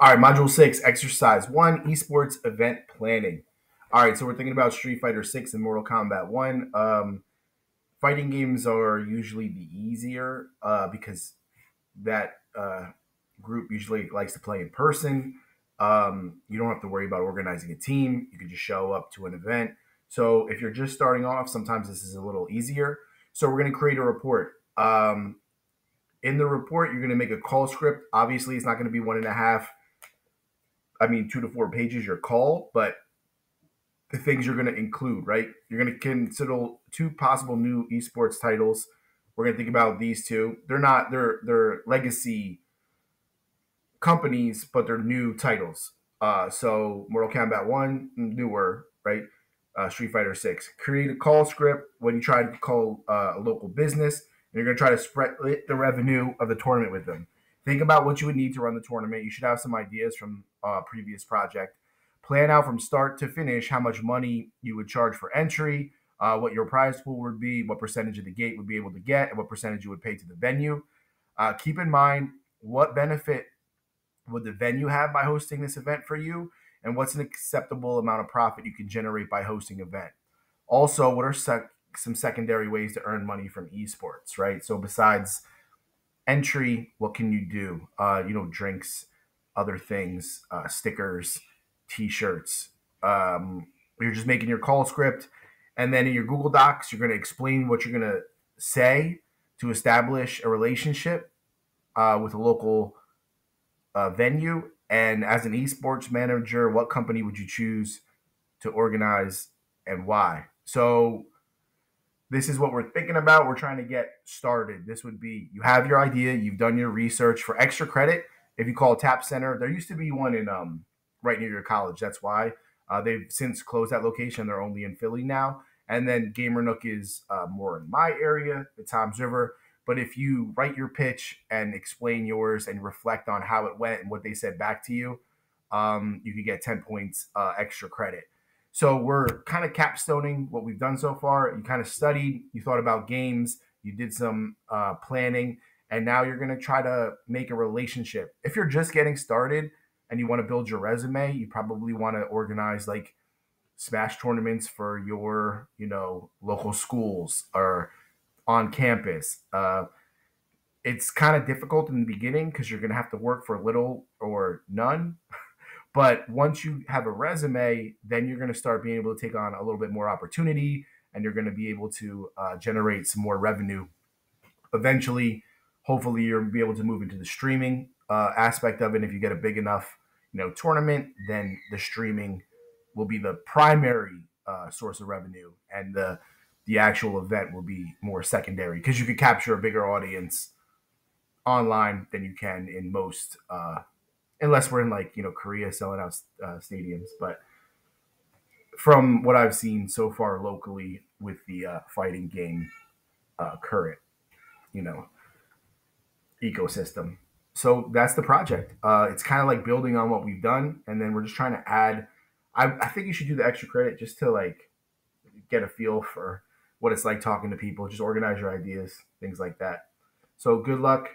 All right, Module 6, Exercise 1, Esports Event Planning. All right, so we're thinking about Street Fighter 6 and Mortal Kombat 1. Fighting games are usually the easier because that group usually likes to play in person. You don't have to worry about organizing a team. You can just show up to an event. So if you're just starting off, sometimes this is a little easier. So we're going to create a report. In the report, you're going to make a call script. Obviously, it's not going to be 2 to 4 pages, your call, but the things you're going to include, right? You're going to consider 2 possible new esports titles. We're going to think about these 2. They're legacy companies, but they're new titles. So Mortal Kombat 1, newer, right? Street Fighter 6. Create a call script when you try to call a local business, and you're going to try to spread the revenue of the tournament with them. Think about what you would need to run the tournament. You should have some ideas from previous project. Plan out from start to finish how much money you would charge for entry, what your prize pool would be, what percentage of the gate would be able to get, and what percentage you would pay to the venue. Keep in mind what benefit would the venue have by hosting this event for you, and what's an acceptable amount of profit you can generate by hosting an event. Also, what are some secondary ways to earn money from esports, right? So besides entry, what can you do? Drinks, other things, stickers, t-shirts. You're just making your call script, and then in your Google Docs, you're going to explain what you're going to say to establish a relationship with a local venue. And as an esports manager, what company would you choose to organize and why? So this is what we're thinking about. We're trying to get started. This would be, you have your idea, you've done your research. For extra credit, if you call Tap Center, there used to be one in right near your college. That's why they've since closed that location. They're only in Philly now. And then Gamer Nook is more in my area, the Toms River. But if you write your pitch and explain yours and reflect on how it went and what they said back to you, you could get 10 points extra credit. So we're kind of capstoning what we've done so far. You kind of studied, you thought about games, you did some planning, and now you're going to try to make a relationship. If you're just getting started and you want to build your resume, you probably want to organize like Smash tournaments for your, local schools or on campus. It's kind of difficult in the beginning because you're going to have to work for little or none. But once you have a resume, then you're going to start being able to take on a little bit more opportunity, and you're going to be able to generate some more revenue. Eventually, hopefully, you'll be able to move into the streaming aspect of it. If you get a big enough, tournament, then the streaming will be the primary source of revenue, and the actual event will be more secondary because you could capture a bigger audience online than you can in most unless we're in like Korea selling out stadiums. But from what I've seen so far locally with the fighting game current you know ecosystem, so that's the project. It's kind of like building on what we've done, and then we're just trying to add. I think you should do the extra credit just to like get a feel for what it's like talking to people. Just organize your ideas, things like that. So good luck.